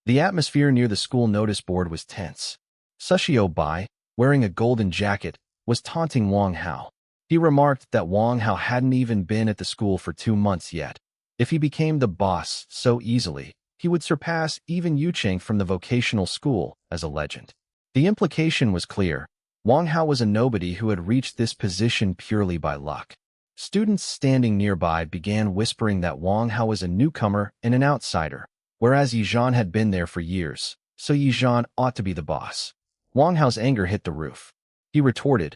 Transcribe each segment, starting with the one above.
The atmosphere near the school notice board was tense. Sushio Bai, wearing a golden jacket, was taunting Wang Hao. He remarked that Wang Hao hadn't even been at the school for 2 months yet. If he became the boss so easily, he would surpass even Yu Cheng from the vocational school as a legend. The implication was clear. Wang Hao was a nobody who had reached this position purely by luck. Students standing nearby began whispering that Wang Hao was a newcomer and an outsider, whereas Yi Zhan had been there for years, so Yi Zhan ought to be the boss. Wang Hao's anger hit the roof. He retorted,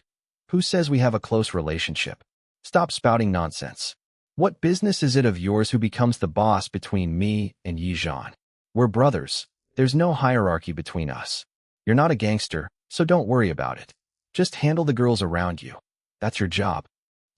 "Who says we have a close relationship? Stop spouting nonsense. What business is it of yours who becomes the boss between me and Yi Zhan? We're brothers. There's no hierarchy between us. You're not a gangster, so don't worry about it. Just handle the girls around you. That's your job."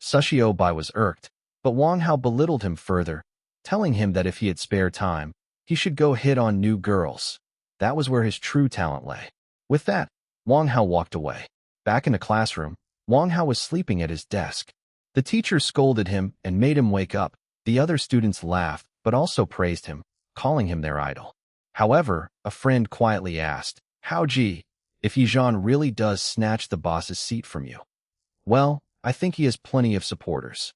Sushio Bai was irked, but Wang Hao belittled him further, telling him that if he had spare time, he should go hit on new girls. That was where his true talent lay. With that, Wang Hao walked away. Back in the classroom, Wang Hao was sleeping at his desk. The teacher scolded him and made him wake up. The other students laughed, but also praised him, calling him their idol. However, a friend quietly asked, "Hao Ji, if Yi Zhan really does snatch the boss's seat from you?" "Well, I think he has plenty of supporters."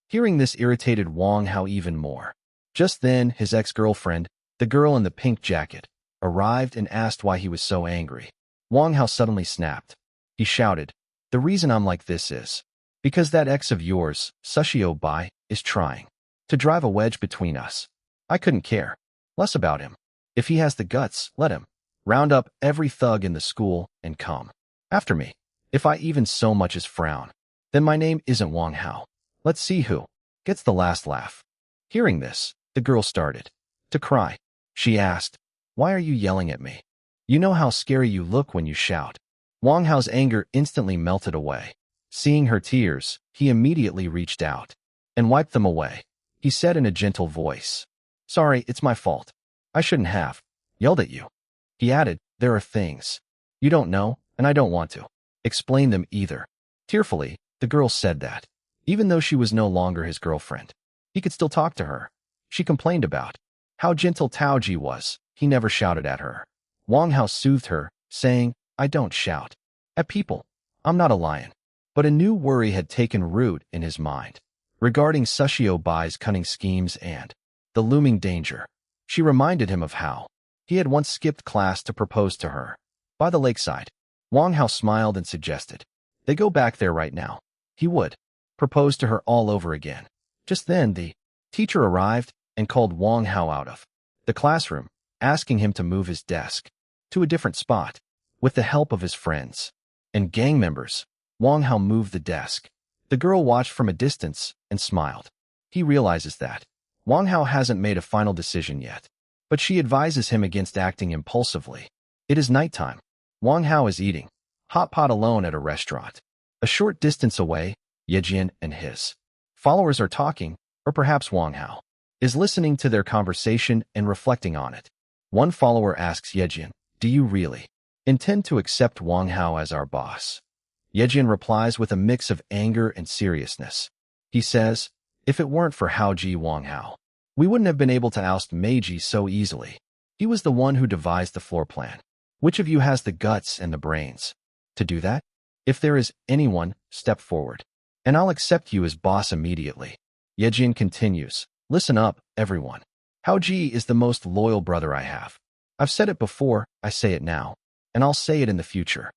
Hearing this irritated Wang Hao even more. Just then, his ex-girlfriend, the girl in the pink jacket, arrived and asked why he was so angry. Wang Hao suddenly snapped. He shouted, "The reason I'm like this is because that ex of yours, Sushio Bai, is trying to drive a wedge between us. I couldn't care less about him. If he has the guts, let him round up every thug in the school and come after me. If I even so much as frown, then my name isn't Wang Hao. Let's see who gets the last laugh." Hearing this, the girl started to cry. She asked, "Why are you yelling at me? You know how scary you look when you shout." Wang Hao's anger instantly melted away. Seeing her tears, he immediately reached out and wiped them away. He said in a gentle voice, "Sorry, it's my fault. I shouldn't have yelled at you." He added, "There are things you don't know, and I don't want to explain them either." Tearfully, the girl said that, even though she was no longer his girlfriend, he could still talk to her. She complained about how gentle Taoji was. He never shouted at her. Wang Hao soothed her, saying, "I don't shout at people. I'm not a lion." But a new worry had taken root in his mind, regarding Sushio Bai's cunning schemes and the looming danger. She reminded him of how he had once skipped class to propose to her by the lakeside. Wang Hao smiled and suggested they go back there right now. He would propose to her all over again. Just then, the teacher arrived and called Wang Hao out of the classroom, asking him to move his desk to a different spot. With the help of his friends and gang members, Wang Hao moved the desk. The girl watched from a distance and smiled. He realizes that Wang Hao hasn't made a final decision yet, but she advises him against acting impulsively. It is nighttime. Wang Hao is eating hot pot alone at a restaurant. A short distance away, Yejian and his followers are talking, or perhaps Wang Hao is listening to their conversation and reflecting on it. One follower asks Yejian, "Do you really intend to accept Wang Hao as our boss?" Yejian replies with a mix of anger and seriousness. He says, "If it weren't for Haoji Wang Hao, we wouldn't have been able to oust Meiji so easily. He was the one who devised the floor plan. Which of you has the guts and the brains to do that? If there is anyone, step forward, and I'll accept you as boss immediately." Yejian continues, "Listen up, everyone. Haoji is the most loyal brother I have. I've said it before, I say it now, and I'll say it in the future.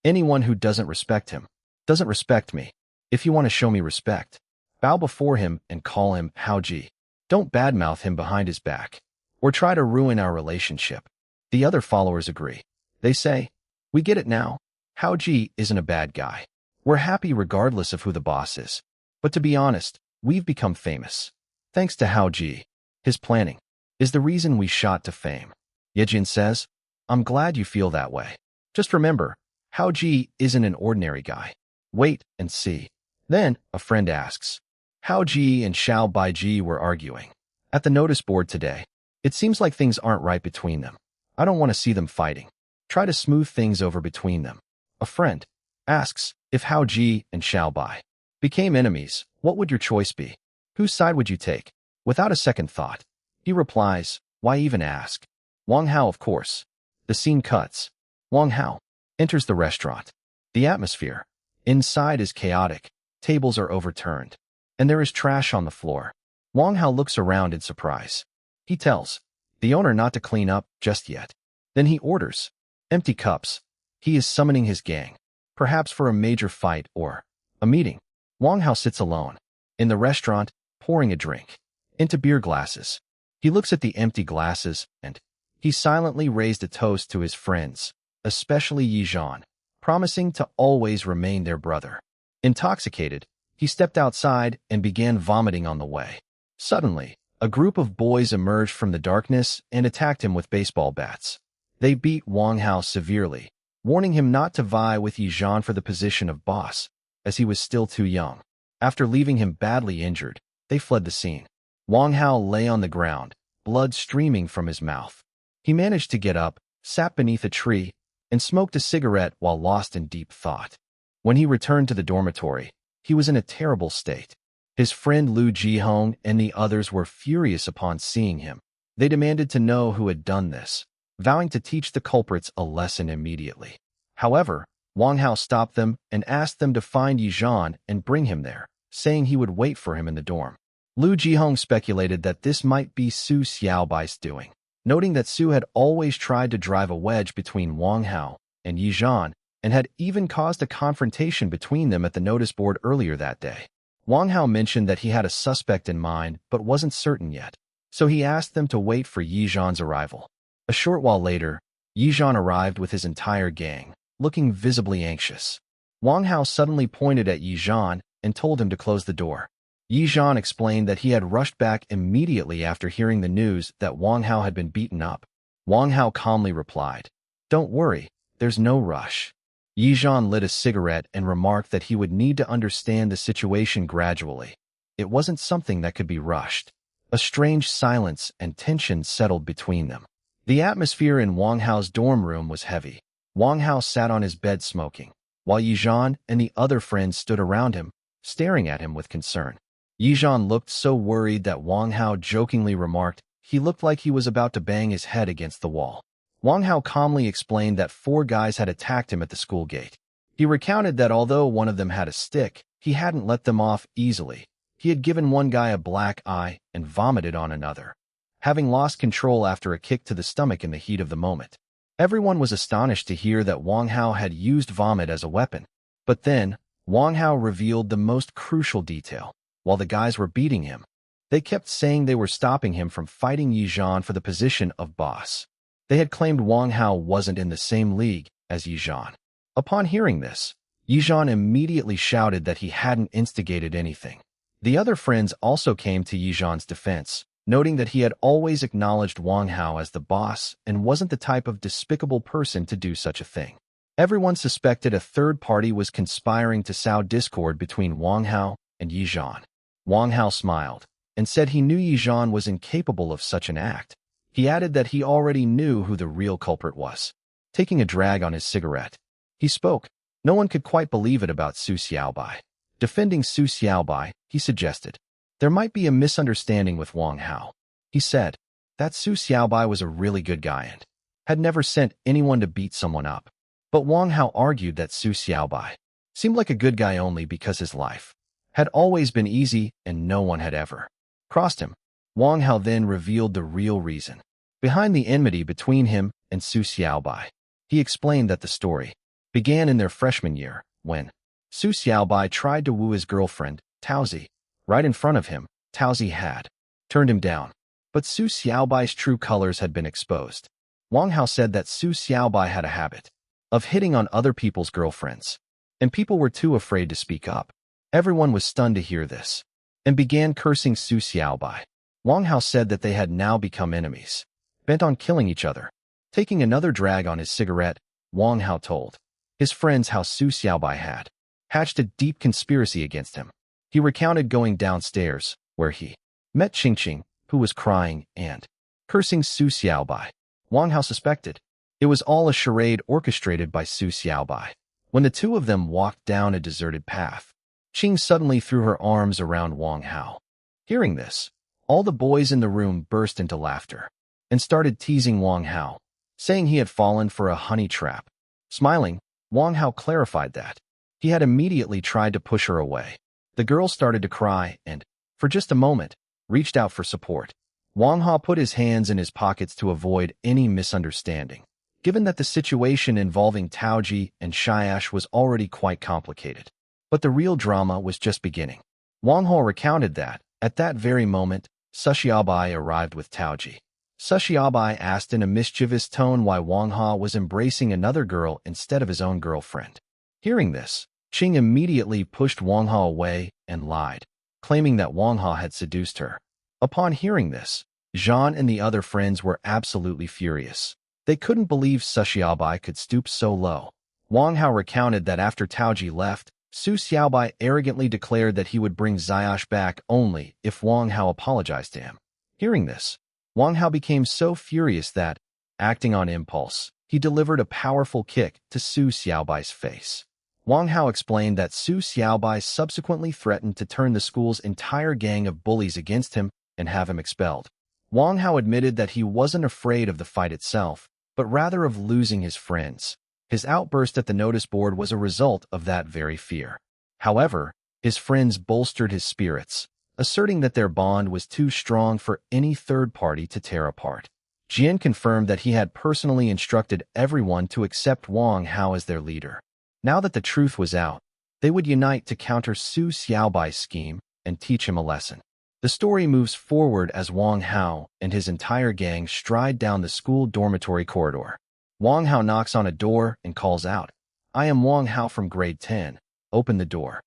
Anyone who doesn't respect him doesn't respect me. If you want to show me respect, bow before him and call him Haoji. Don't badmouth him behind his back, or try to ruin our relationship." The other followers agree. They say, "We get it now. Haoji isn't a bad guy. We're happy regardless of who the boss is. But to be honest, we've become famous thanks to Haoji. His planning is the reason we shot to fame." Yejian says, "I'm glad you feel that way. Just remember, Haoji isn't an ordinary guy. Wait and see." Then, a friend asks, "Haoji and Xiao Baiji were arguing at the notice board today. It seems like things aren't right between them. I don't want to see them fighting. Try to smooth things over between them." A friend asks, "If Haoji and Xiao Bai became enemies, what would your choice be? Whose side would you take?" Without a second thought, he replies, "Why even ask? Wang Hao, of course. The scene cuts. Wang Hao enters the restaurant. The atmosphere inside is chaotic. Tables are overturned, and there is trash on the floor. Wang Hao looks around in surprise. He tells the owner not to clean up just yet. Then he orders empty cups. He is summoning his gang, perhaps for a major fight or a meeting. Wang Hao sits alone in the restaurant, pouring a drink into beer glasses. He looks at the empty glasses and he silently raised a toast to his friends, especially Yi Zhan, promising to always remain their brother. Intoxicated, he stepped outside and began vomiting on the way. Suddenly, a group of boys emerged from the darkness and attacked him with baseball bats. They beat Wang Hao severely, warning him not to vie with Yi Zhan for the position of boss, as he was still too young. After leaving him badly injured, they fled the scene. Wang Hao lay on the ground, blood streaming from his mouth. He managed to get up, sat beneath a tree, and smoked a cigarette while lost in deep thought. When he returned to the dormitory, he was in a terrible state. His friend Lu Jihong and the others were furious upon seeing him. They demanded to know who had done this, vowing to teach the culprits a lesson immediately. However, Wang Hao stopped them and asked them to find Yi Zhan and bring him there, saying he would wait for him in the dorm. Lu Jihong speculated that this might be Su Xiaobai's doing, noting that Su had always tried to drive a wedge between Wang Hao and Yi Zhan and had even caused a confrontation between them at the notice board earlier that day. Wang Hao mentioned that he had a suspect in mind but wasn't certain yet, so he asked them to wait for Yi Zhan's arrival. A short while later, Yi Zhan arrived with his entire gang, looking visibly anxious. Wang Hao suddenly pointed at Yi Zhan and told him to close the door. Yi Zhan explained that he had rushed back immediately after hearing the news that Wang Hao had been beaten up. Wang Hao calmly replied, "Don't worry, there's no rush." Yi Zhan lit a cigarette and remarked that he would need to understand the situation gradually. It wasn't something that could be rushed. A strange silence and tension settled between them. The atmosphere in Wang Hao's dorm room was heavy. Wang Hao sat on his bed smoking, while Yi Zhan and the other friends stood around him, staring at him with concern. Yi Zhan looked so worried that Wang Hao jokingly remarked he looked like he was about to bang his head against the wall. Wang Hao calmly explained that 4 guys had attacked him at the school gate. He recounted that although one of them had a stick, he hadn't let them off easily. He had given one guy a black eye and vomited on another, having lost control after a kick to the stomach in the heat of the moment. Everyone was astonished to hear that Wang Hao had used vomit as a weapon. But then, Wang Hao revealed the most crucial detail. While the guys were beating him, they kept saying they were stopping him from fighting Yi Zhan for the position of boss. They had claimed Wang Hao wasn't in the same league as Yi Zhan. Upon hearing this, Yi Zhan immediately shouted that he hadn't instigated anything. The other friends also came to Yi Zhan's defense, noting that he had always acknowledged Wang Hao as the boss and wasn't the type of despicable person to do such a thing. Everyone suspected a third party was conspiring to sow discord between Wang Hao and Yi Zhan. Wang Hao smiled and said he knew Yi Zhan was incapable of such an act. He added that he already knew who the real culprit was. Taking a drag on his cigarette, he spoke. No one could quite believe it about Su Xiaobai. Defending Su Xiaobai, he suggested, there might be a misunderstanding with Wang Hao. He said that Su Xiaobai was a really good guy and had never sent anyone to beat someone up. But Wang Hao argued that Su Xiaobai seemed like a good guy only because his life had always been easy and no one had ever crossed him. Wang Hao then revealed the real reason behind the enmity between him and Su Xiaobai. He explained that the story began in their freshman year, when Su Xiaobai tried to woo his girlfriend, Taozi. Right in front of him, Taozi had turned him down, but Su Xiaobai's true colors had been exposed. Wang Hao said that Su Xiaobai had a habit of hitting on other people's girlfriends, and people were too afraid to speak up. Everyone was stunned to hear this, and began cursing Su Xiaobai. Wang Hao said that they had now become enemies, bent on killing each other. Taking another drag on his cigarette, Wang Hao told his friends how Su Xiaobai had hatched a deep conspiracy against him. He recounted going downstairs, where he met Qingqing, who was crying and cursing Su Xiaobai. Wang Hao suspected it was all a charade orchestrated by Su Xiaobai. When the two of them walked down a deserted path, Qing suddenly threw her arms around Wang Hao. Hearing this, all the boys in the room burst into laughter. and started teasing Wang Hao, saying he had fallen for a honey trap. Smiling, Wang Hao clarified that he had immediately tried to push her away. The girl started to cry and, for just a moment, reached out for support. Wang Hao put his hands in his pockets to avoid any misunderstanding, given that the situation involving Taoji and Shiash was already quite complicated. But the real drama was just beginning. Wang Hao recounted that, at that very moment, Sushiabai arrived with Taoji. Sushiabai asked in a mischievous tone why Wang Hao was embracing another girl instead of his own girlfriend. Hearing this, Qing immediately pushed Wang Hao away and lied, claiming that Wang Hao had seduced her. Upon hearing this, Zhan and the other friends were absolutely furious. They couldn't believe Sushiabai could stoop so low. Wang Hao recounted that after Taoji left, Su Xiaobai arrogantly declared that he would bring Xiaosh back only if Wang Hao apologized to him. Hearing this, Wang Hao became so furious that, acting on impulse, he delivered a powerful kick to Su Xiaobai's face. Wang Hao explained that Su Xiaobai subsequently threatened to turn the school's entire gang of bullies against him and have him expelled. Wang Hao admitted that he wasn't afraid of the fight itself, but rather of losing his friends. His outburst at the notice board was a result of that very fear. However, his friends bolstered his spirits, asserting that their bond was too strong for any third party to tear apart. Jian confirmed that he had personally instructed everyone to accept Wang Hao as their leader. Now that the truth was out, they would unite to counter Su Xiaobai's scheme and teach him a lesson. The story moves forward as Wang Hao and his entire gang stride down the school dormitory corridor. Wang Hao knocks on a door and calls out, "I am Wang Hao from grade 10. Open the door."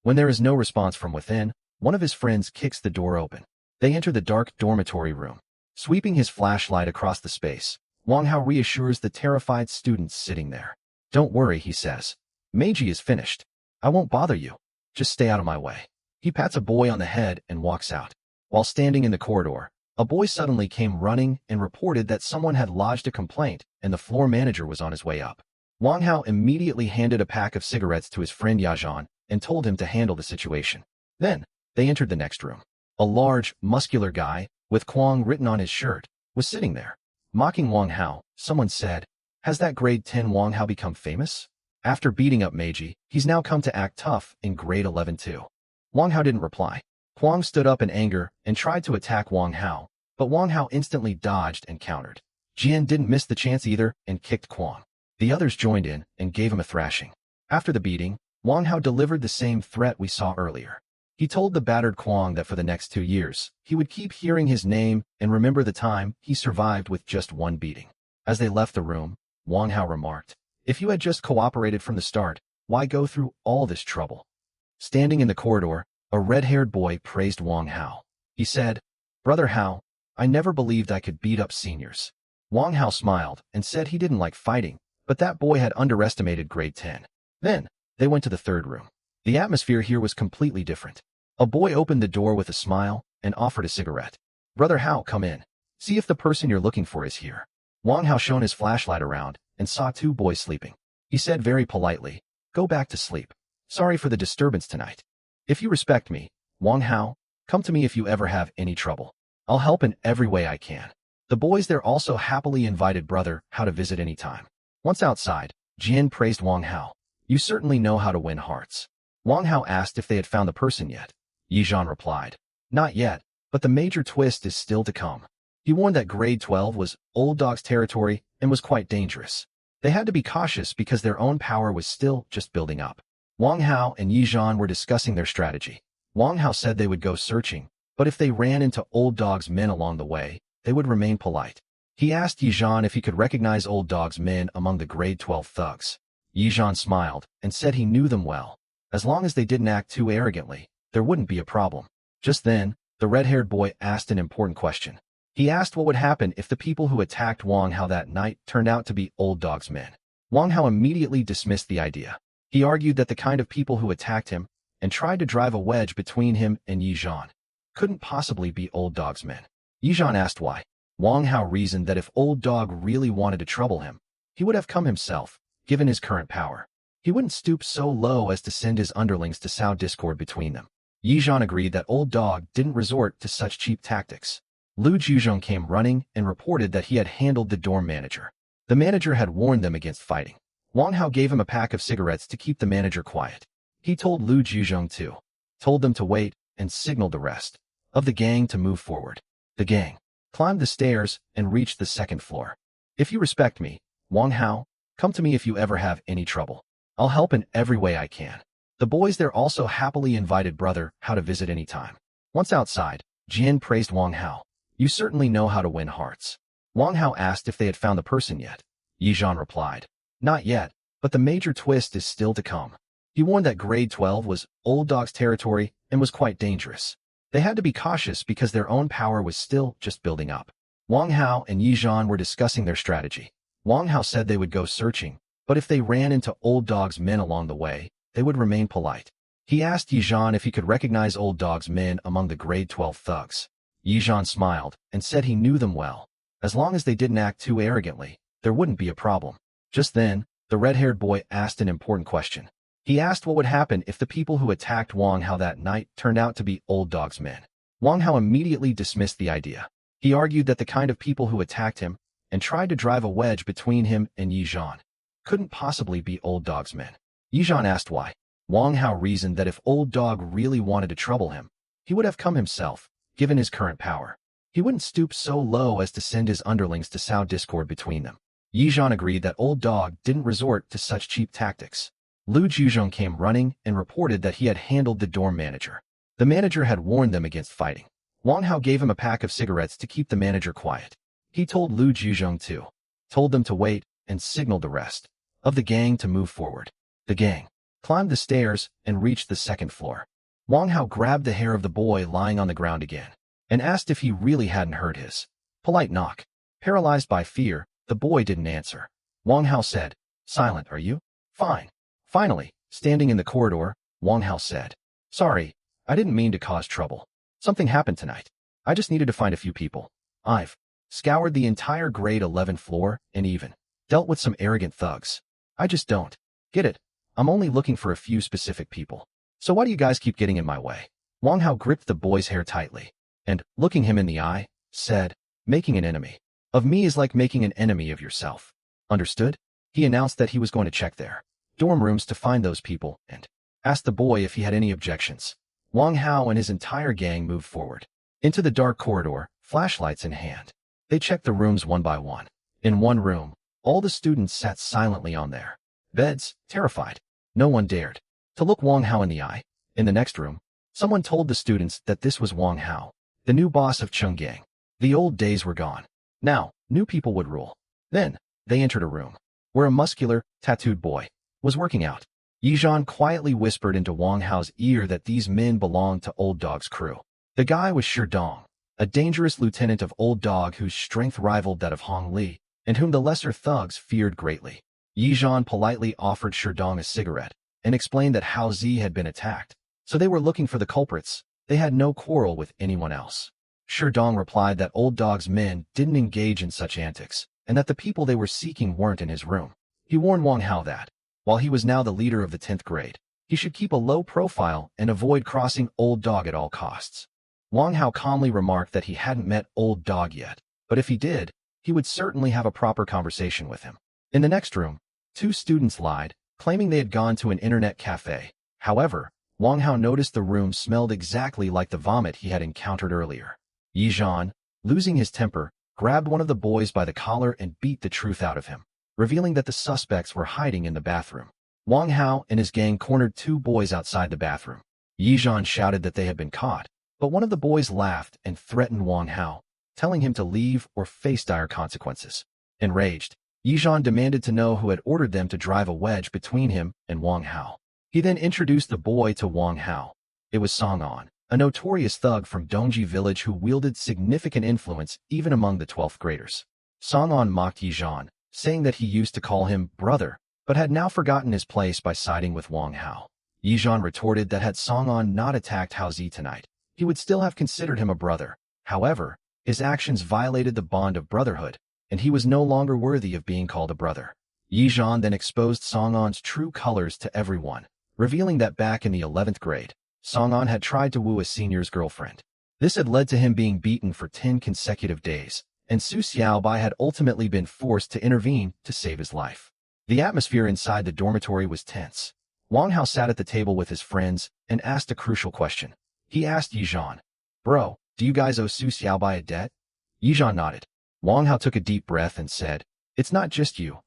When there is no response from within, one of his friends kicks the door open. They enter the dark dormitory room. Sweeping his flashlight across the space, Wang Hao reassures the terrified students sitting there. "Don't worry," he says. "Meiji is finished. I won't bother you. Just stay out of my way." He pats a boy on the head and walks out. While standing in the corridor, a boy suddenly came running and reported that someone had lodged a complaint and the floor manager was on his way up. Wang Hao immediately handed a pack of cigarettes to his friend Yazhan and told him to handle the situation. Then, they entered the next room. A large, muscular guy, with Kwang written on his shirt, was sitting there. Mocking Wang Hao, someone said, "Has that grade 10 Wang Hao become famous? After beating up Meiji, he's now come to act tough in grade 11 too." Wang Hao didn't reply. Kwang stood up in anger and tried to attack Wang Hao, but Wang Hao instantly dodged and countered. Jian didn't miss the chance either and kicked Kwang. The others joined in and gave him a thrashing. After the beating, Wang Hao delivered the same threat we saw earlier. He told the battered Kwang that for the next 2 years, he would keep hearing his name and remember the time he survived with just one beating. As they left the room, Wang Hao remarked, "If you had just cooperated from the start, why go through all this trouble?" Standing in the corridor, a red-haired boy praised Wang Hao. He said, "Brother Hao, I never believed I could beat up seniors." Wang Hao smiled and said he didn't like fighting, but that boy had underestimated grade 10. Then, they went to the third room. The atmosphere here was completely different. A boy opened the door with a smile and offered a cigarette. "Brother Hao, come in. See if the person you're looking for is here." Wang Hao shone his flashlight around and saw 2 boys sleeping. He said very politely, "Go back to sleep. Sorry for the disturbance tonight. If you respect me, Wang Hao, come to me if you ever have any trouble. I'll help in every way I can." The boys there also happily invited Brother Hao to visit any time. Once outside, Jian praised Wang Hao. "You certainly know how to win hearts." Wang Hao asked if they had found the person yet. Yizhan replied, "Not yet, but the major twist is still to come." He warned that grade 12 was old dog's territory and was quite dangerous. They had to be cautious because their own power was still just building up. Wang Hao and Yizhan were discussing their strategy. Wang Hao said they would go searching, but if they ran into old dog's men along the way, they would remain polite. He asked Yizhan if he could recognize old dog's men among the grade 12 thugs. Yizhan smiled and said he knew them well. As long as they didn't act too arrogantly, there wouldn't be a problem. Just then, the red-haired boy asked an important question. He asked what would happen if the people who attacked Wang Hao that night turned out to be old dog's men. Wang Hao immediately dismissed the idea. He argued that the kind of people who attacked him and tried to drive a wedge between him and Yizhan couldn't possibly be old dog's men. Yizhan asked why. Wang Hao reasoned that if old dog really wanted to trouble him, he would have come himself, given his current power. He wouldn't stoop so low as to send his underlings to sow discord between them. Yizhan agreed that old dog didn't resort to such cheap tactics. Lu Juzhong came running and reported that he had handled the dorm manager. The manager had warned them against fighting. Wang Hao gave him a pack of cigarettes to keep the manager quiet. He told Lu Juzhong told them to wait, and signaled the rest of the gang to move forward. The gang climbed the stairs and reached the second floor. If you respect me, Wang Hao, come to me if you ever have any trouble. I'll help in every way I can. The boys there also happily invited Brother Hao to visit any time. Once outside, Jian praised Wang Hao. You certainly know how to win hearts. Wang Hao asked if they had found the person yet. Yizhan replied, not yet, but the major twist is still to come. He warned that grade 12 was old dog's territory and was quite dangerous. They had to be cautious because their own power was still just building up. Wang Hao and Yizhan were discussing their strategy. Wang Hao said they would go searching, but if they ran into old dog's men along the way, they would remain polite. He asked Yizhan if he could recognize old dog's men among the grade 12 thugs. Yizhan smiled and said he knew them well. As long as they didn't act too arrogantly, there wouldn't be a problem. Just then, the red-haired boy asked an important question. He asked what would happen if the people who attacked Wang Hao that night turned out to be old dog's men. Wang Hao immediately dismissed the idea. He argued that the kind of people who attacked him and tried to drive a wedge between him and Yizhan couldn't possibly be old dog's men. Yizhan asked why. Wang Hao reasoned that if old dog really wanted to trouble him, he would have come himself, given his current power. He wouldn't stoop so low as to send his underlings to sow discord between them. Yizhan agreed that old dog didn't resort to such cheap tactics. Lu Juzhong came running and reported that he had handled the dorm manager. The manager had warned them against fighting. Wang Hao gave him a pack of cigarettes to keep the manager quiet. He told Lu Juzhong told them to wait, and signaled the rest of the gang to move forward. The gang climbed the stairs and reached the second floor. Wang Hao grabbed the hair of the boy lying on the ground again and asked if he really hadn't heard his polite knock. Paralyzed by fear, the boy didn't answer. Wang Hao said, silent, are you? Fine. Finally, standing in the corridor, Wang Hao said, sorry, I didn't mean to cause trouble. Something happened tonight. I just needed to find a few people. I've scoured the entire grade 11 floor and even dealt with some arrogant thugs. I just don't get it. I'm only looking for a few specific people. So why do you guys keep getting in my way? Wang Hao gripped the boy's hair tightly and, looking him in the eye, said, making an enemy of me is like making an enemy of yourself. Understood? He announced that he was going to check their dorm rooms to find those people and asked the boy if he had any objections. Wang Hao and his entire gang moved forward into the dark corridor, flashlights in hand. They checked the rooms one by one. In one room, all the students sat silently on their beds, terrified. No one dared to look Wang Hao in the eye. In the next room, someone told the students that this was Wang Hao, the new boss of Chenggang. The old days were gone. Now, new people would rule. Then, they entered a room where a muscular, tattooed boy was working out. Yizhan quietly whispered into Wang Hao's ear that these men belonged to Old Dog's crew. The guy was Sherdong, a dangerous lieutenant of Old Dog whose strength rivaled that of Hong Li, and whom the lesser thugs feared greatly. Yizhan politely offered Sherdong a cigarette and explained that Hao Zi had been attacked, so they were looking for the culprits. They had no quarrel with anyone else. Sherdong replied that Old Dog's men didn't engage in such antics, and that the people they were seeking weren't in his room. He warned Wang Hao that, while he was now the leader of the 10th grade, he should keep a low profile and avoid crossing Old Dog at all costs. Wang Hao calmly remarked that he hadn't met Old Dog yet, but if he did, he would certainly have a proper conversation with him. In the next room, two students lied, claiming they had gone to an internet cafe. However, Wang Hao noticed the room smelled exactly like the vomit he had encountered earlier. Yizhan, losing his temper, grabbed one of the boys by the collar and beat the truth out of him, revealing that the suspects were hiding in the bathroom. Wang Hao and his gang cornered two boys outside the bathroom. Yizhan shouted that they had been caught, but one of the boys laughed and threatened Wang Hao, telling him to leave or face dire consequences. Enraged, Yizhan demanded to know who had ordered them to drive a wedge between him and Wang Hao. He then introduced the boy to Wang Hao. It was Song On, a notorious thug from Dongji village who wielded significant influence even among the 12th graders. Song On mocked Yizhan, saying that he used to call him brother, but had now forgotten his place by siding with Wang Hao. Yizhan retorted that had Song On not attacked Hao Zi tonight, he would still have considered him a brother. However, his actions violated the bond of brotherhood, and he was no longer worthy of being called a brother. Yizhan then exposed Song On's true colors to everyone, revealing that back in the 11th grade, Song On had tried to woo a senior's girlfriend. This had led to him being beaten for 10 consecutive days, and Su Xiaobai had ultimately been forced to intervene to save his life. The atmosphere inside the dormitory was tense. Wang Hao sat at the table with his friends and asked a crucial question. He asked Yizhan, "Bro, do you guys owe Su Xiaobai a debt?" Yizhan nodded. Wang Hao took a deep breath and said, "It's not just you,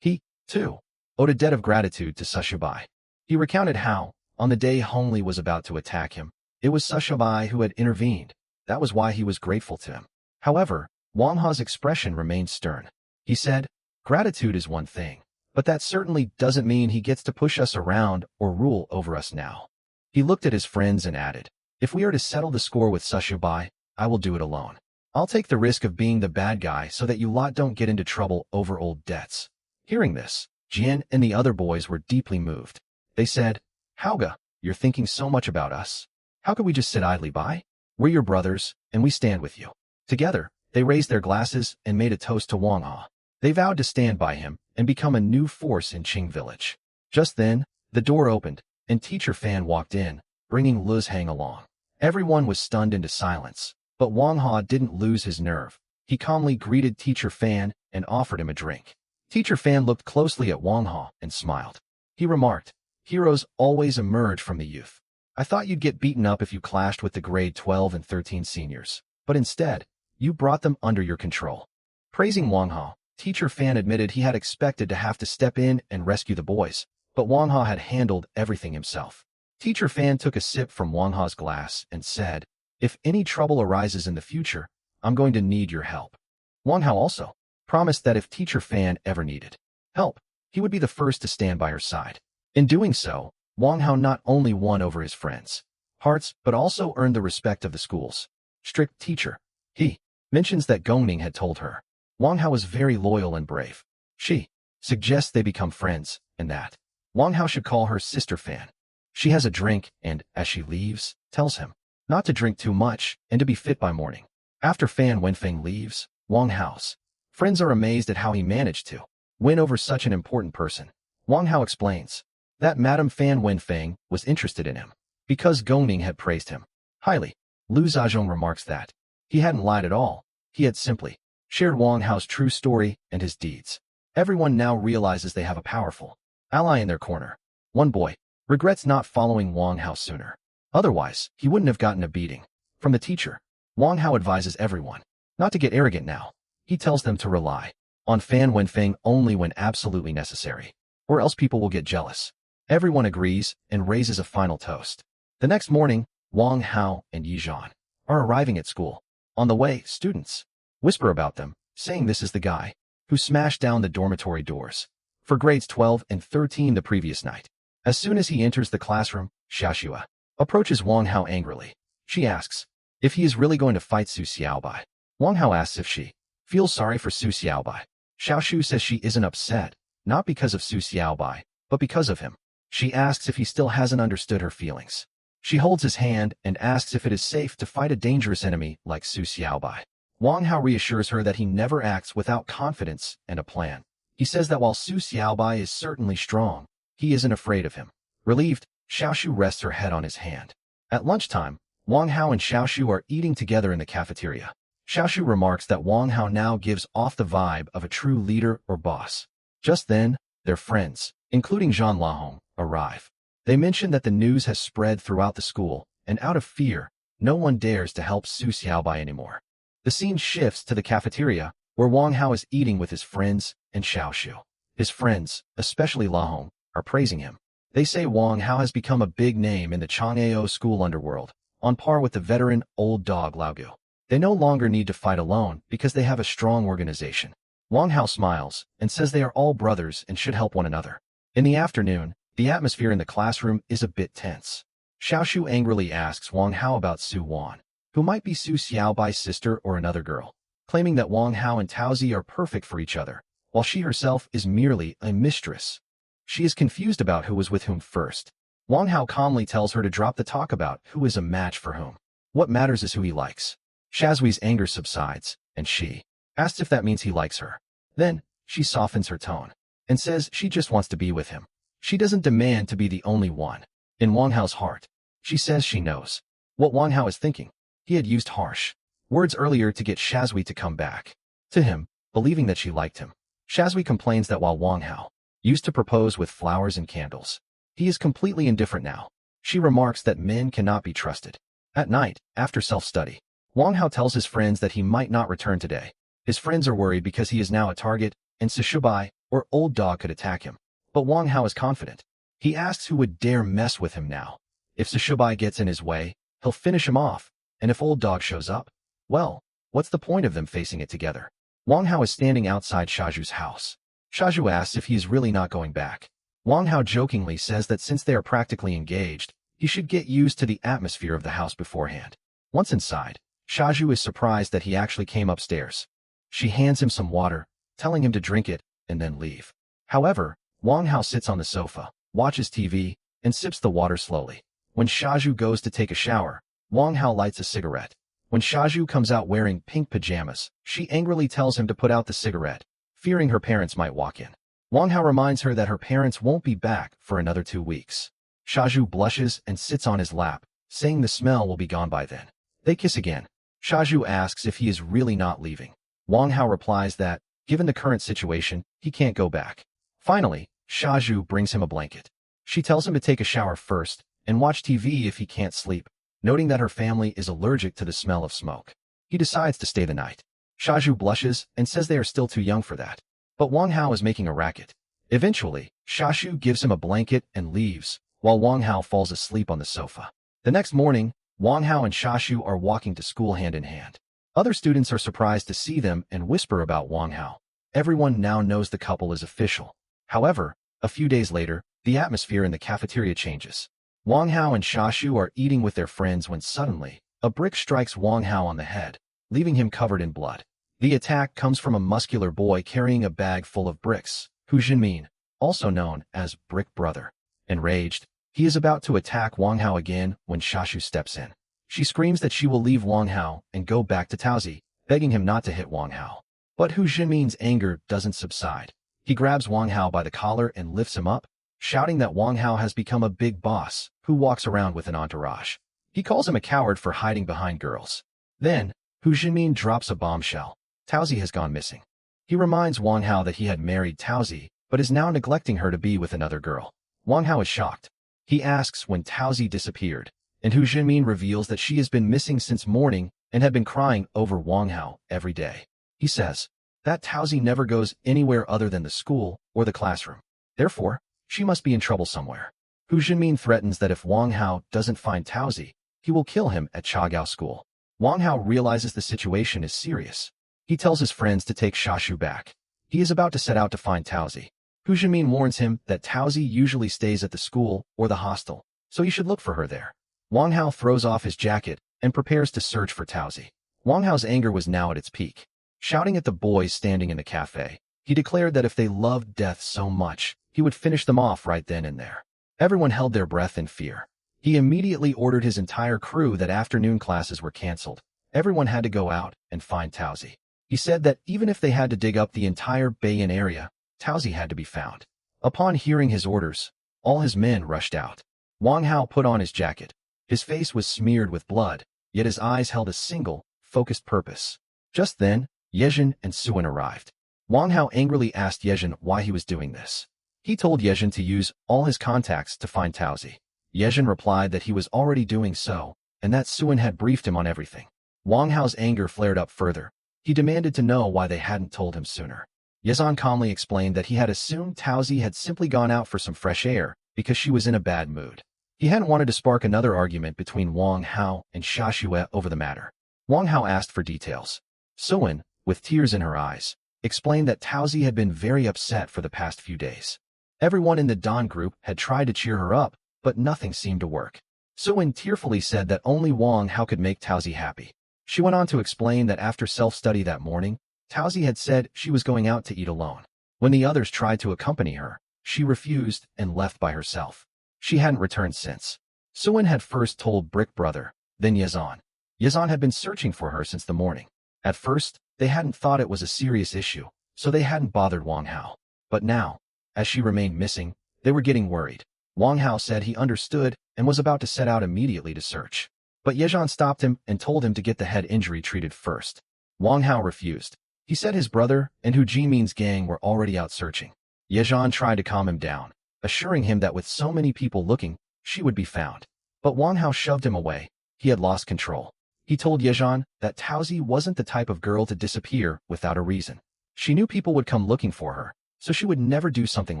He, too, owed a debt of gratitude to Sushibai." He recounted how, on the day Hongli was about to attack him, it was Sushibai who had intervened. That was why he was grateful to him. However, Wang Hao's expression remained stern. He said, "Gratitude is one thing, but that certainly doesn't mean he gets to push us around or rule over us now." He looked at his friends and added, "If we are to settle the score with Sushibai, I will do it alone. I'll take the risk of being the bad guy so that you lot don't get into trouble over old debts." Hearing this, Jian and the other boys were deeply moved. They said, "Hauga, you're thinking so much about us. How could we just sit idly by? We're your brothers, and we stand with you." Together, they raised their glasses and made a toast to Wang Hao. They vowed to stand by him and become a new force in Qing Village. Just then, the door opened, and Teacher Fan walked in, bringing Luz Hang along. Everyone was stunned into silence, but Wang Hao didn't lose his nerve. He calmly greeted Teacher Fan and offered him a drink. Teacher Fan looked closely at Wang Hao and smiled. He remarked, "Heroes always emerge from the youth. I thought you'd get beaten up if you clashed with the grade 12 and 13 seniors, but instead, you brought them under your control." Praising Wang Hao, Teacher Fan admitted he had expected to have to step in and rescue the boys, but Wang Hao had handled everything himself. Teacher Fan took a sip from Wang Hao's glass and said, "If any trouble arises in the future, I'm going to need your help." Wang Hao also promised that if Teacher Fan ever needed help, he would be the first to stand by her side. In doing so, Wang Hao not only won over his friends' hearts, but also earned the respect of the school's strict teacher. He mentions that Gongning had told her Wang Hao was very loyal and brave. She suggests they become friends, and that Wang Hao should call her Sister Fan. She has a drink and, as she leaves, tells him not to drink too much and to be fit by morning. After Fan Wenfeng leaves, Wang Hao's friends are amazed at how he managed to win over such an important person. Wang Hao explains that Madame Fan Wenfeng was interested in him because Gongning had praised him highly. Lu Zhazhong remarks that he hadn't lied at all. He had simply shared Wang Hao's true story and his deeds. Everyone now realizes they have a powerful ally in their corner. One boy regrets not following Wang Hao sooner. Otherwise, he wouldn't have gotten a beating from the teacher. Wang Hao advises everyone not to get arrogant now. He tells them to rely on Fan Wenfeng only when absolutely necessary, or else people will get jealous. Everyone agrees and raises a final toast. The next morning, Wang Hao and Yizhan are arriving at school. On the way, students whisper about them, saying this is the guy who smashed down the dormitory doors for grades 12 and 13 the previous night. As soon as he enters the classroom, Xiaoxua approaches Wang Hao angrily. She asks if he is really going to fight Su Xiaobai. Wang Hao asks if she feels sorry for Su Xiaobai. Xiaoxu says she isn't upset, not because of Su Xiaobai, but because of him. She asks if he still hasn't understood her feelings. She holds his hand and asks if it is safe to fight a dangerous enemy like Su Xiaobai. Wang Hao reassures her that he never acts without confidence and a plan. He says that while Su Xiaobai is certainly strong, he isn't afraid of him. Relieved, Xiaoxu rests her head on his hand. At lunchtime, Wang Hao and Xiaoxu are eating together in the cafeteria. Xiaoxu remarks that Wang Hao now gives off the vibe of a true leader or boss. Just then, their friends, including Zhang Lahong, arrive. They mention that the news has spread throughout the school, and out of fear, no one dares to help Su Xiaobai anymore. The scene shifts to the cafeteria, where Wang Hao is eating with his friends and Xiaoxu. His friends, especially Lahong, are praising him. They say Wang Hao has become a big name in the Chang'eo school underworld, on par with the veteran old dog Laogu. They no longer need to fight alone because they have a strong organization. Wang Hao smiles and says they are all brothers and should help one another. In the afternoon, the atmosphere in the classroom is a bit tense. Xiaoxu angrily asks Wang Hao about Su Wan, who might be Su Xiaobai's sister or another girl, claiming that Wang Hao and Taozi are perfect for each other, while she herself is merely a mistress. She is confused about who was with whom first. Wang Hao calmly tells her to drop the talk about who is a match for whom. What matters is who he likes. Shazui's anger subsides, and she asks if that means he likes her. Then, she softens her tone and says she just wants to be with him. She doesn't demand to be the only one. In Wang Hao's heart, she says she knows what Wang Hao is thinking. He had used harsh words earlier to get Shazui to come back to him, believing that she liked him. Shazui complains that while Wang Hao used to propose with flowers and candles, he is completely indifferent now. She remarks that men cannot be trusted. At night, after self-study, Wang Hao tells his friends that he might not return today. His friends are worried because he is now a target, and Shishubai, or Old Dog, could attack him. But Wang Hao is confident. He asks who would dare mess with him now. If Shishubai gets in his way, he'll finish him off, and if Old Dog shows up, well, what's the point of them facing it together? Wang Hao is standing outside Shaju's house. Shaju asks if he is really not going back. Wang Hao jokingly says that since they are practically engaged, he should get used to the atmosphere of the house beforehand. Once inside, Shaju is surprised that he actually came upstairs. She hands him some water, telling him to drink it, and then leave. However, Wang Hao sits on the sofa, watches TV, and sips the water slowly. When Shaju goes to take a shower, Wang Hao lights a cigarette. When Shaju comes out wearing pink pajamas, she angrily tells him to put out the cigarette, fearing her parents might walk in. Wang Hao reminds her that her parents won't be back for another 2 weeks. Shaju blushes and sits on his lap, saying the smell will be gone by then. They kiss again. Shaju asks if he is really not leaving. Wang Hao replies that, given the current situation, he can't go back. Finally, Shaju brings him a blanket. She tells him to take a shower first and watch TV if he can't sleep, noting that her family is allergic to the smell of smoke. He decides to stay the night. Shaju blushes and says they are still too young for that. But Wang Hao is making a racket. Eventually, Shaju gives him a blanket and leaves, while Wang Hao falls asleep on the sofa. The next morning, Wang Hao and Shaju are walking to school hand in hand. Other students are surprised to see them and whisper about Wang Hao. Everyone now knows the couple is official. However, a few days later, the atmosphere in the cafeteria changes. Wang Hao and Shaju are eating with their friends when suddenly, a brick strikes Wang Hao on the head, leaving him covered in blood. The attack comes from a muscular boy carrying a bag full of bricks, Hu Jinmin, also known as Brick Brother. Enraged, he is about to attack Wang Hao again when Shaju steps in. She screams that she will leave Wang Hao and go back to Taozi, begging him not to hit Wang Hao. But Hu Jinmin's anger doesn't subside. He grabs Wang Hao by the collar and lifts him up, shouting that Wang Hao has become a big boss who walks around with an entourage. He calls him a coward for hiding behind girls. Then, Hu Jinmin drops a bombshell. Taozi has gone missing. He reminds Wang Hao that he had married Taozi, but is now neglecting her to be with another girl. Wang Hao is shocked. He asks when Taozi disappeared, and Hu Jinmin reveals that she has been missing since morning and had been crying over Wang Hao every day. He says that Taozi never goes anywhere other than the school or the classroom. Therefore, she must be in trouble somewhere. Hu Jinmin threatens that if Wang Hao doesn't find Taozi, he will kill him at Chagao School. Wang Hao realizes the situation is serious. He tells his friends to take Shaju back. He is about to set out to find Taozi. Hu Jinmin warns him that Taozi usually stays at the school or the hostel, so he should look for her there. Wang Hao throws off his jacket and prepares to search for Taozi. Wang Hao's anger was now at its peak. Shouting at the boys standing in the cafe, he declared that if they loved death so much, he would finish them off right then and there. Everyone held their breath in fear. He immediately ordered his entire crew that afternoon classes were canceled. Everyone had to go out and find Taozi. He said that even if they had to dig up the entire Bayan area, Taozi had to be found. Upon hearing his orders, all his men rushed out. Wang Hao put on his jacket. His face was smeared with blood, yet his eyes held a single, focused purpose. Just then, Yejin and Suan arrived. Wang Hao angrily asked Yejin why he was doing this. He told Yejin to use all his contacts to find Taozi. Yejin replied that he was already doing so, and that Suan had briefed him on everything. Wang Hao's anger flared up further. He demanded to know why they hadn't told him sooner. Yezhan calmly explained that he had assumed Taozi had simply gone out for some fresh air because she was in a bad mood. He hadn't wanted to spark another argument between Wang Hao and Shashue over the matter. Wang Hao asked for details. Suan, with tears in her eyes, explained that Taozi had been very upset for the past few days. Everyone in the Don group had tried to cheer her up, but nothing seemed to work. Suan tearfully said that only Wang Hao could make Taozi happy. She went on to explain that after self-study that morning, Taozi had said she was going out to eat alone. When the others tried to accompany her, she refused and left by herself. She hadn't returned since. Suan had first told Brick Brother, then Yezhan. Yezhan had been searching for her since the morning. At first, they hadn't thought it was a serious issue, so they hadn't bothered Wang Hao. But now, as she remained missing, they were getting worried. Wang Hao said he understood and was about to set out immediately to search. But Yejan stopped him and told him to get the head injury treated first. Wang Hao refused. He said his brother and Hu Jimin's gang were already out searching. Yejan tried to calm him down, assuring him that with so many people looking, she would be found. But Wang Hao shoved him away. He had lost control. He told Yejan that Taozi wasn't the type of girl to disappear without a reason. She knew people would come looking for her, so she would never do something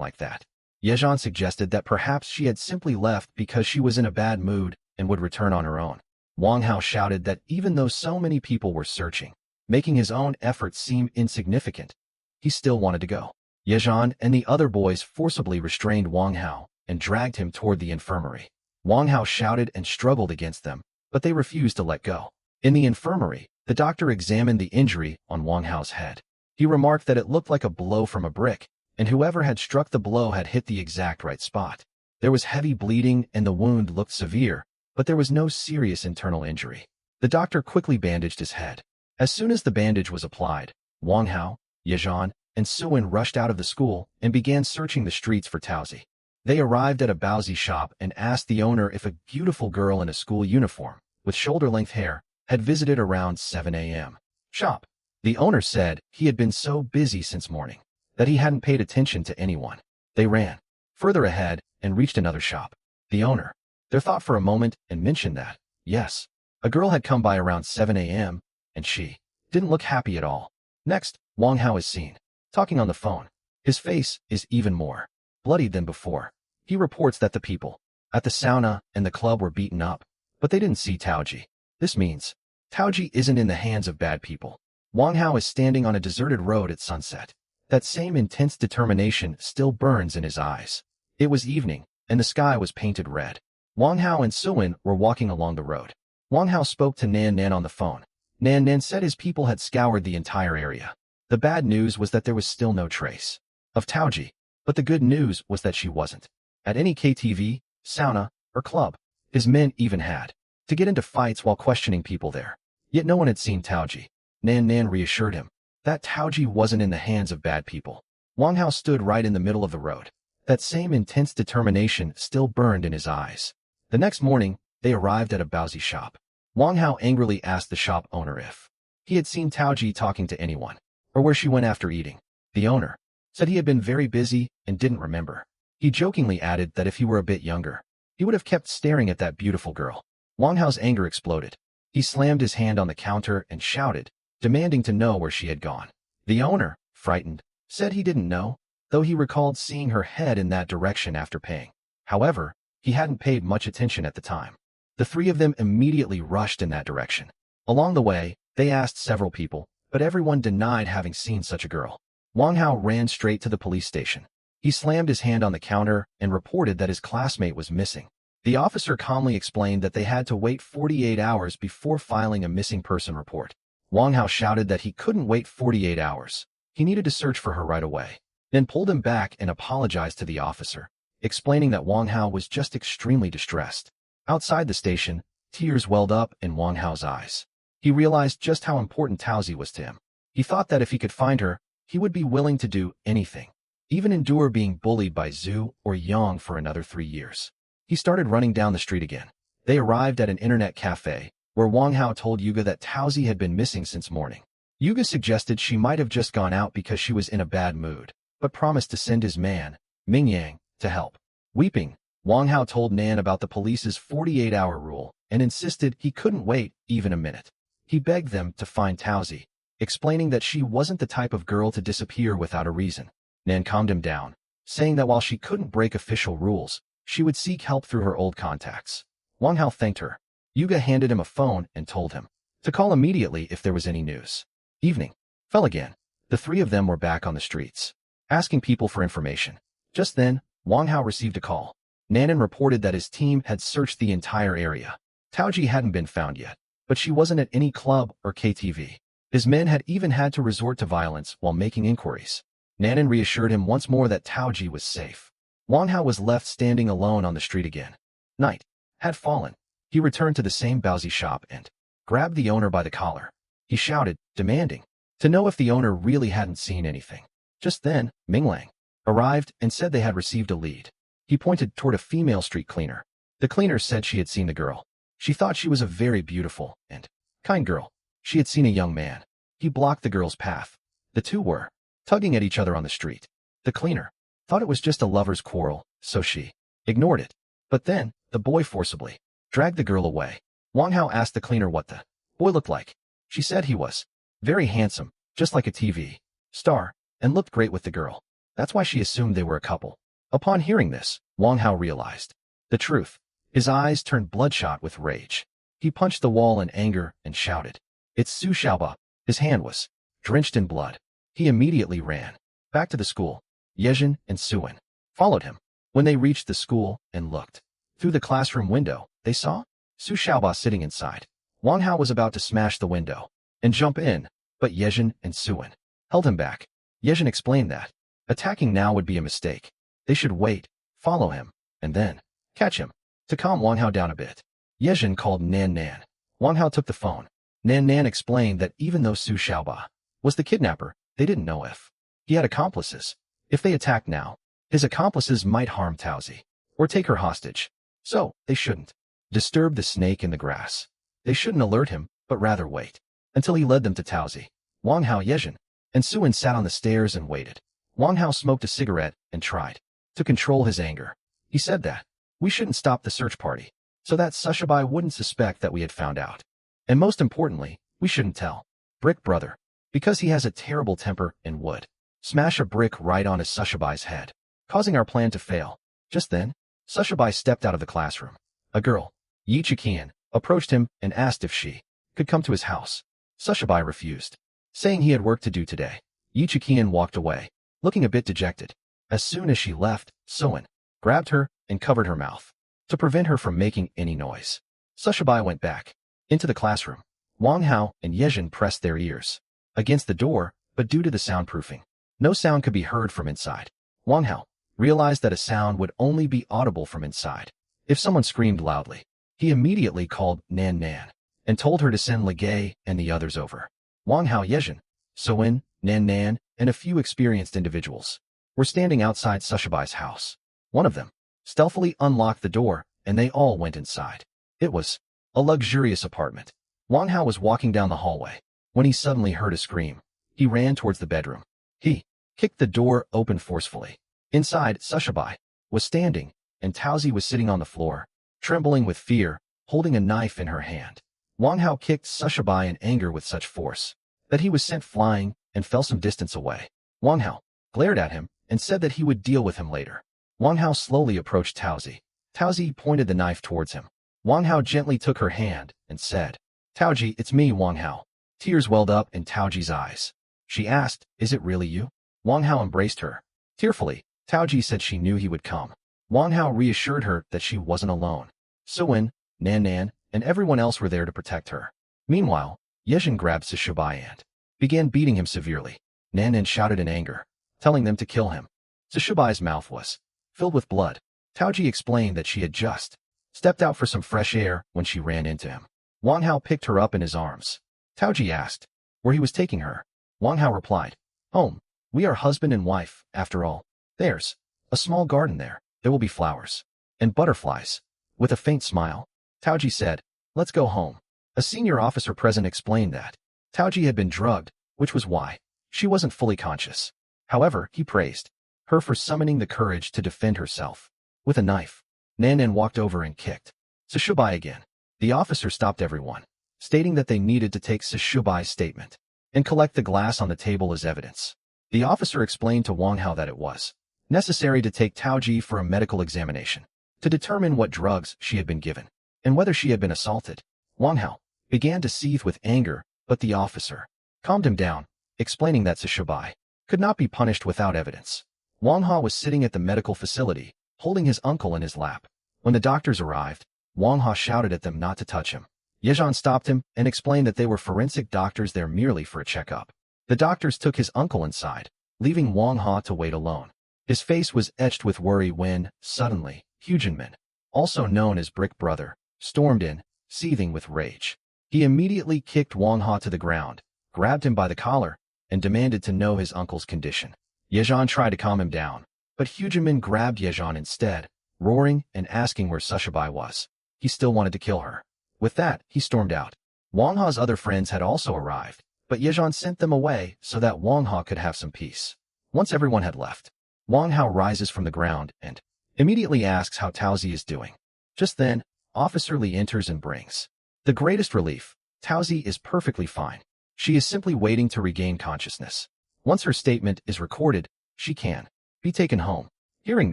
like that. Yejan suggested that perhaps she had simply left because she was in a bad mood and would return on her own. Wang Hao shouted that even though so many people were searching, making his own efforts seem insignificant, he still wanted to go. Yejan and the other boys forcibly restrained Wang Hao and dragged him toward the infirmary. Wang Hao shouted and struggled against them, but they refused to let go. In the infirmary, the doctor examined the injury on Wang Hao's head. He remarked that it looked like a blow from a brick, and whoever had struck the blow had hit the exact right spot. There was heavy bleeding and the wound looked severe, but there was no serious internal injury. The doctor quickly bandaged his head. As soon as the bandage was applied, Wang Hao, Yejan, and Suin rushed out of the school and began searching the streets for Taozi. They arrived at a Baozi shop and asked the owner if a beautiful girl in a school uniform, with shoulder-length hair, had visited around 7 a.m. Shop. The owner said he had been so busy since morning that he hadn't paid attention to anyone. They ran further ahead and reached another shop. The owner there thought for a moment and mentioned that, yes, a girl had come by around 7 a.m., and she didn't look happy at all. Next, Wang Hao is seen talking on the phone. His face is even more bloodied than before. He reports that the people at the sauna and the club were beaten up, but they didn't see Taoji. This means Taoji isn't in the hands of bad people. Wang Hao is standing on a deserted road at sunset. That same intense determination still burns in his eyes. It was evening, and the sky was painted red. Wang Hao and Suin were walking along the road. Wang Hao spoke to Nan Nan on the phone. Nan Nan said his people had scoured the entire area. The bad news was that there was still no trace of Taoji, but the good news was that she wasn't at any KTV, sauna, or club. His men even had to get into fights while questioning people there. Yet no one had seen Taoji. Nan Nan reassured him that Taoji wasn't in the hands of bad people. Wang Hao stood right in the middle of the road. That same intense determination still burned in his eyes. The next morning, they arrived at a Baozi shop. Wang Hao angrily asked the shop owner if he had seen Taoji talking to anyone, or where she went after eating. The owner said he had been very busy and didn't remember. He jokingly added that if he were a bit younger, he would have kept staring at that beautiful girl. Wang Hao's anger exploded. He slammed his hand on the counter and shouted, demanding to know where she had gone. The owner, frightened, said he didn't know, though he recalled seeing her head in that direction after paying. However, he hadn't paid much attention at the time. The three of them immediately rushed in that direction. Along the way, they asked several people, but everyone denied having seen such a girl. Wang Hao ran straight to the police station. He slammed his hand on the counter and reported that his classmate was missing. The officer calmly explained that they had to wait 48 hours before filing a missing person report. Wang Hao shouted that he couldn't wait 48 hours. He needed to search for her right away, then pulled him back and apologized to the officer, explaining that Wang Hao was just extremely distressed. Outside the station, tears welled up in Wang Hao's eyes. He realized just how important Taozi was to him. He thought that if he could find her, he would be willing to do anything, even endure being bullied by Zhu or Yang for another 3 years. He started running down the street again. They arrived at an internet cafe, where Wang Hao told Yuga that Taozi had been missing since morning. Yuga suggested she might have just gone out because she was in a bad mood, but promised to send his man, Ming Yang, to help. Weeping, Wang Hao told Nan about the police's 48-hour rule and insisted he couldn't wait even a minute. He begged them to find Taozi, explaining that she wasn't the type of girl to disappear without a reason. Nan calmed him down, saying that while she couldn't break official rules, she would seek help through her old contacts. Wang Hao thanked her. Yuga handed him a phone and told him to call immediately if there was any news. Evening fell again. The three of them were back on the streets, asking people for information. Just then, Wang Hao received a call. Nanan reported that his team had searched the entire area. Taoji hadn't been found yet, but she wasn't at any club or KTV. His men had even had to resort to violence while making inquiries. Nanan reassured him once more that Taoji was safe. Wang Hao was left standing alone on the street again. Night had fallen. He returned to the same Baozi shop and grabbed the owner by the collar. He shouted, demanding to know if the owner really hadn't seen anything. Just then, Ming Lang arrived and said they had received a lead. He pointed toward a female street cleaner. The cleaner said she had seen the girl. She thought she was a very beautiful and kind girl. She had seen a young man. He blocked the girl's path. The two were tugging at each other on the street. The cleaner thought it was just a lover's quarrel, so she ignored it. But then, the boy forcibly dragged the girl away. Wang Hao asked the cleaner what the boy looked like. She said he was very handsome, just like a TV star, and looked great with the girl. That's why she assumed they were a couple. Upon hearing this, Wang Hao realized the truth. His eyes turned bloodshot with rage. He punched the wall in anger and shouted, "It's Su Xiaoba." His hand was drenched in blood. He immediately ran back to the school. Yejin and Suin followed him. When they reached the school and looked through the classroom window, they saw Su Xiaoba sitting inside. Wang Hao was about to smash the window and jump in, but Yejin and Suin held him back. Yejin explained that attacking now would be a mistake. They should wait, follow him, and then catch him. To calm Wang Hao down a bit, Yejin called Nan Nan. Wang Hao took the phone. Nan Nan explained that even though Su Xiaoba was the kidnapper, they didn't know if he had accomplices. If they attacked now, his accomplices might harm Taozi or take her hostage. So, they shouldn't disturb the snake in the grass. They shouldn't alert him, but rather wait until he led them to Taozi. Wang Hao, Yejin, and Suin sat on the stairs and waited. Wang Hao smoked a cigarette and tried to control his anger. He said that we shouldn't stop the search party so that Sushibai wouldn't suspect that we had found out. And most importantly, we shouldn't tell Brick Brother, because he has a terrible temper and would smash a brick right on his Sushibai's head, causing our plan to fail. Just then, Sushibai stepped out of the classroom. A girl, Yi Chikian, approached him and asked if she could come to his house. Sushibai refused, saying he had work to do today. Yi Chikian walked away, looking a bit dejected. As soon as she left, Suin grabbed her and covered her mouth to prevent her from making any noise. Sushibai went back into the classroom. Wang Hao and Yejin pressed their ears against the door, but due to the soundproofing, no sound could be heard from inside. Wang Hao realized that a sound would only be audible from inside if someone screamed loudly. He immediately called Nan Nan and told her to send Legay and the others over. Wang Hao, Yejin, Suin, Nan Nan, and a few experienced individuals were standing outside Sushibai's house. One of them stealthily unlocked the door, and they all went inside. It was a luxurious apartment. Wang Hao was walking down the hallway when he suddenly heard a scream. He ran towards the bedroom. He kicked the door open forcefully. Inside, Sushibai was standing, and Taozi was sitting on the floor, trembling with fear, holding a knife in her hand. Wang Hao kicked Sushibai in anger with such force that he was sent flying and fell some distance away. Wang Hao glared at him and said that he would deal with him later. Wang Hao slowly approached Taozi. Taozi pointed the knife towards him. Wang Hao gently took her hand and said, "Taoji, it's me, Wang Hao." Tears welled up in Taoji's eyes. She asked, "Is it really you?" Wang Hao embraced her. Tearfully, Taoji said she knew he would come. Wang Hao reassured her that she wasn't alone. Suin, Nan Nan, and everyone else were there to protect her. Meanwhile, Yejin grabbed Sushibai and began beating him severely. Nan Nan shouted in anger, telling them to kill him. Sushibai's mouth was filled with blood. Taoji explained that she had just stepped out for some fresh air when she ran into him. Wang Hao picked her up in his arms. Taoji asked where he was taking her. Wang Hao replied, "Home. We are husband and wife, after all. There's a small garden there. There will be flowers and butterflies." With a faint smile, Taoji said, "Let's go home." A senior officer present explained that Taoji had been drugged, which was why she wasn't fully conscious. However, he praised her for summoning the courage to defend herself with a knife. Nan Nan walked over and kicked Sushibai again. The officer stopped everyone, stating that they needed to take Sushibai's statement and collect the glass on the table as evidence. The officer explained to Wang Hao that it was necessary to take Taoji for a medical examination to determine what drugs she had been given and whether she had been assaulted. Wang Hao began to seethe with anger, but the officer calmed him down, explaining that Sushibai could not be punished without evidence. Wang Hao was sitting at the medical facility, holding his uncle in his lap. When the doctors arrived, Wang Hao shouted at them not to touch him. Yejin stopped him and explained that they were forensic doctors there merely for a checkup. The doctors took his uncle inside, leaving Wang Hao to wait alone. His face was etched with worry when, suddenly, Huijinmin, also known as Brick Brother, stormed in, seething with rage. He immediately kicked Wang Hao to the ground, grabbed him by the collar, and demanded to know his uncle's condition. Yejin tried to calm him down, but Huijinmin grabbed Yejin instead, roaring and asking where Sushibai was. He still wanted to kill her. With that, he stormed out. Wang Ha's other friends had also arrived, but Yezhan sent them away so that Wang Ha could have some peace. Once everyone had left, Wang Hao rises from the ground and immediately asks how Taozi is doing. Just then, Officer Li enters and brings the greatest relief. Taozi is perfectly fine. She is simply waiting to regain consciousness. Once her statement is recorded, she can be taken home. Hearing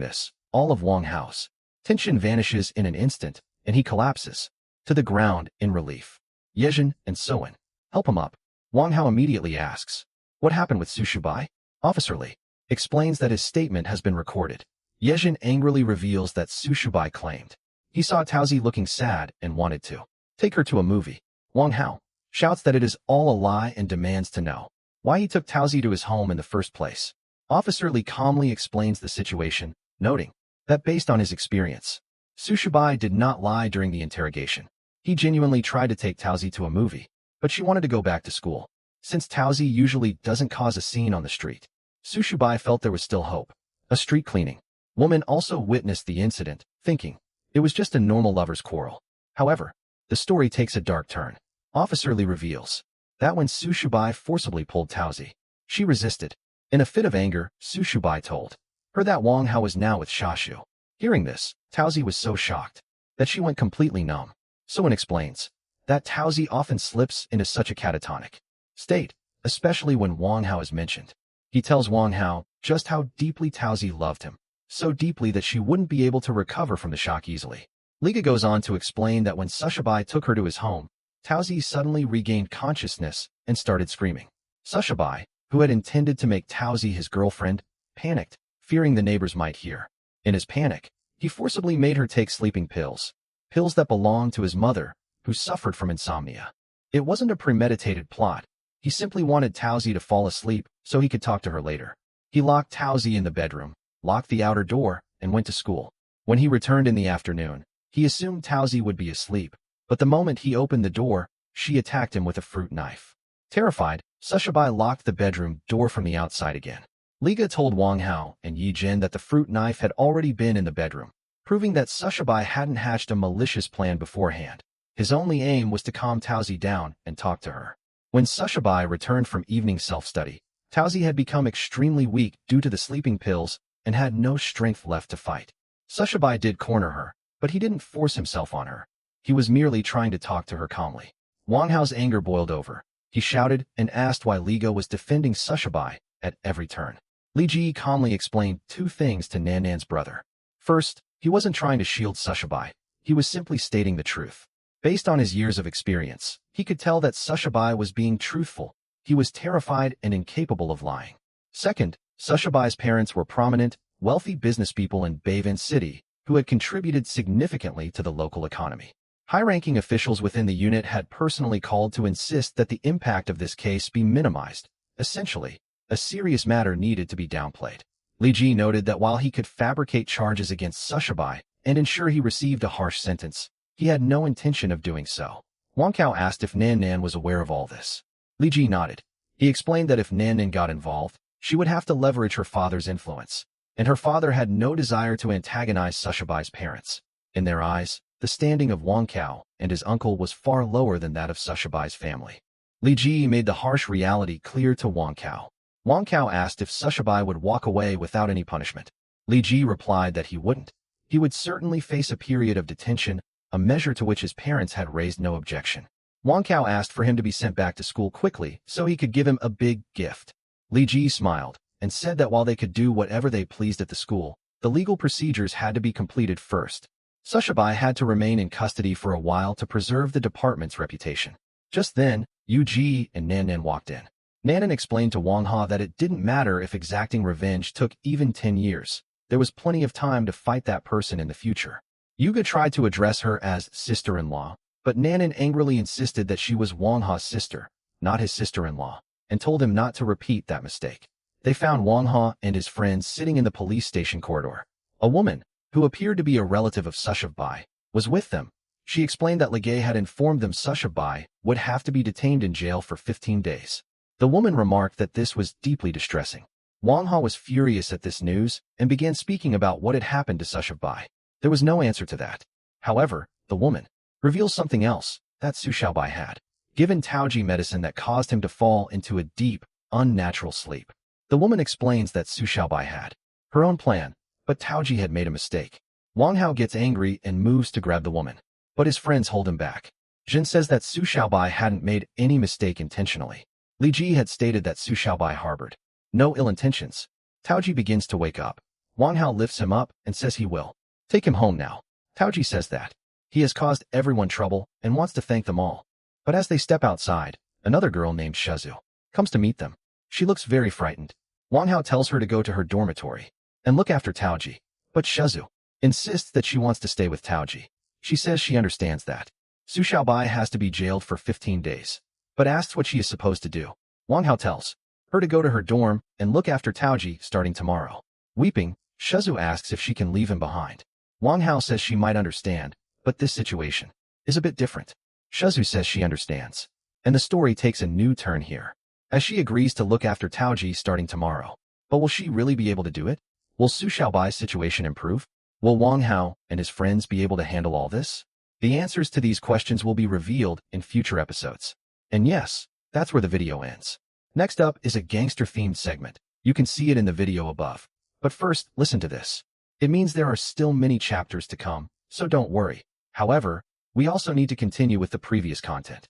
this, all of Wang Hao's tension vanishes in an instant, and he collapses to the ground in relief. Yezhan and Soen help him up. Wang Hao immediately asks, "What happened with Sushubai?" Officer Li explains that his statement has been recorded. Yezhan angrily reveals that Sushubai claimed he saw Taozi looking sad and wanted to take her to a movie. Wang Hao shouts that it is all a lie and demands to know why he took Taozi to his home in the first place. Officer Li calmly explains the situation, noting that based on his experience, Sushubai did not lie during the interrogation. He genuinely tried to take Taozi to a movie, but she wanted to go back to school. Since Taozi usually doesn't cause a scene on the street, Sushubai felt there was still hope. A street cleaning woman also witnessed the incident, thinking it was just a normal lover's quarrel. However, the story takes a dark turn. Officer Li reveals that when Sushubai forcibly pulled Taozi, she resisted. In a fit of anger, Sushubai told her that Wang Hao was now with Shashu. Hearing this, Taozi was so shocked that she went completely numb. Soen explains that Taozi often slips into such a catatonic state, especially when Wang Hao is mentioned. He tells Wang Hao just how deeply Taozi loved him, so deeply that she wouldn't be able to recover from the shock easily. Liga goes on to explain that when Sushubai took her to his home, Taozi suddenly regained consciousness and started screaming. Sushubai, who had intended to make Taozi his girlfriend, panicked, fearing the neighbors might hear. In his panic, he forcibly made her take sleeping pills that belonged to his mother, who suffered from insomnia. It wasn't a premeditated plot. He simply wanted Taozi to fall asleep so he could talk to her later. He locked Taozi in the bedroom, locked the outer door, and went to school. When he returned in the afternoon, he assumed Taozi would be asleep, but the moment he opened the door, she attacked him with a fruit knife. Terrified, Sushubai locked the bedroom door from the outside again. Liga told Wang Hao and Yi Jin that the fruit knife had already been in the bedroom, proving that Sushubai hadn't hatched a malicious plan beforehand. His only aim was to calm Taozi down and talk to her. When Sushubai returned from evening self-study, Taozi had become extremely weak due to the sleeping pills and had no strength left to fight. Sushubai did corner her, but he didn't force himself on her. He was merely trying to talk to her calmly. Wang Hao's anger boiled over. He shouted and asked why Liga was defending Sushubai at every turn. Li Ji calmly explained two things to Nan Nan's brother. First, he wasn't trying to shield Sushubai. He was simply stating the truth. Based on his years of experience, he could tell that Sushubai was being truthful. He was terrified and incapable of lying. Second, Sushubai's parents were prominent, wealthy businesspeople in Bayvin City who had contributed significantly to the local economy. High-ranking officials within the unit had personally called to insist that the impact of this case be minimized. Essentially, a serious matter needed to be downplayed. Li Ji noted that while he could fabricate charges against Sushubai and ensure he received a harsh sentence, he had no intention of doing so. Wang Kao asked if Nan Nan was aware of all this. Li Ji nodded. He explained that if Nan Nan got involved, she would have to leverage her father's influence, and her father had no desire to antagonize Sushubai's parents. In their eyes, the standing of Wang Kao and his uncle was far lower than that of Sushubai's family. Li Ji made the harsh reality clear to Wang Kao. Wang Kao asked if Sushubai would walk away without any punishment. Li Ji replied that he wouldn't. He would certainly face a period of detention, a measure to which his parents had raised no objection. Wang Kao asked for him to be sent back to school quickly so he could give him a big gift. Li Ji smiled and said that while they could do whatever they pleased at the school, the legal procedures had to be completed first. Sushubai had to remain in custody for a while to preserve the department's reputation. Just then, Yu Ji and Nan Nan walked in. Nan Nan explained to Wang Ha that it didn't matter if exacting revenge took even 10 years. There was plenty of time to fight that person in the future. Yuga tried to address her as sister-in-law, but Nan Nan angrily insisted that she was Wang Ha's sister, not his sister-in-law, and told him not to repeat that mistake. They found Wang Ha and his friends sitting in the police station corridor. A woman, who appeared to be a relative of Sushubai, was with them. She explained that Legay had informed them Sushubai would have to be detained in jail for 15 days. The woman remarked that this was deeply distressing. Wang Ha was furious at this news and began speaking about what had happened to Sushubai. There was no answer to that. However, the woman reveals something else, that Su Xiaobai had given Taoji medicine that caused him to fall into a deep, unnatural sleep. The woman explains that Su Xiaobai had her own plan, but Taoji had made a mistake. Wang Hao gets angry and moves to grab the woman, but his friends hold him back. Jin says that Su Xiaobai hadn't made any mistake intentionally. Li Ji had stated that Su Xiaobai harbored no ill intentions. Taoji begins to wake up. Wang Hao lifts him up and says he will take him home now. Taoji says that he has caused everyone trouble and wants to thank them all. But as they step outside, another girl named Shazu comes to meet them. She looks very frightened. Wang Hao tells her to go to her dormitory and look after Taoji, but Shazu insists that she wants to stay with Taoji. She says she understands that Su Xiaobai has to be jailed for 15 days, but asks what she is supposed to do. Wang Hao tells her to go to her dorm and look after Taoji starting tomorrow. Weeping, Shazu asks if she can leave him behind. Wang Hao says she might understand, but this situation is a bit different. Shazu says she understands, and the story takes a new turn here, as she agrees to look after Taoji starting tomorrow. But will she really be able to do it? Will Su Xiaobai's situation improve? Will Wang Hao and his friends be able to handle all this? The answers to these questions will be revealed in future episodes. And yes, that's where the video ends. Next up is a gangster-themed segment. You can see it in the video above. But first, listen to this. It means there are still many chapters to come, so don't worry. However, we also need to continue with the previous content.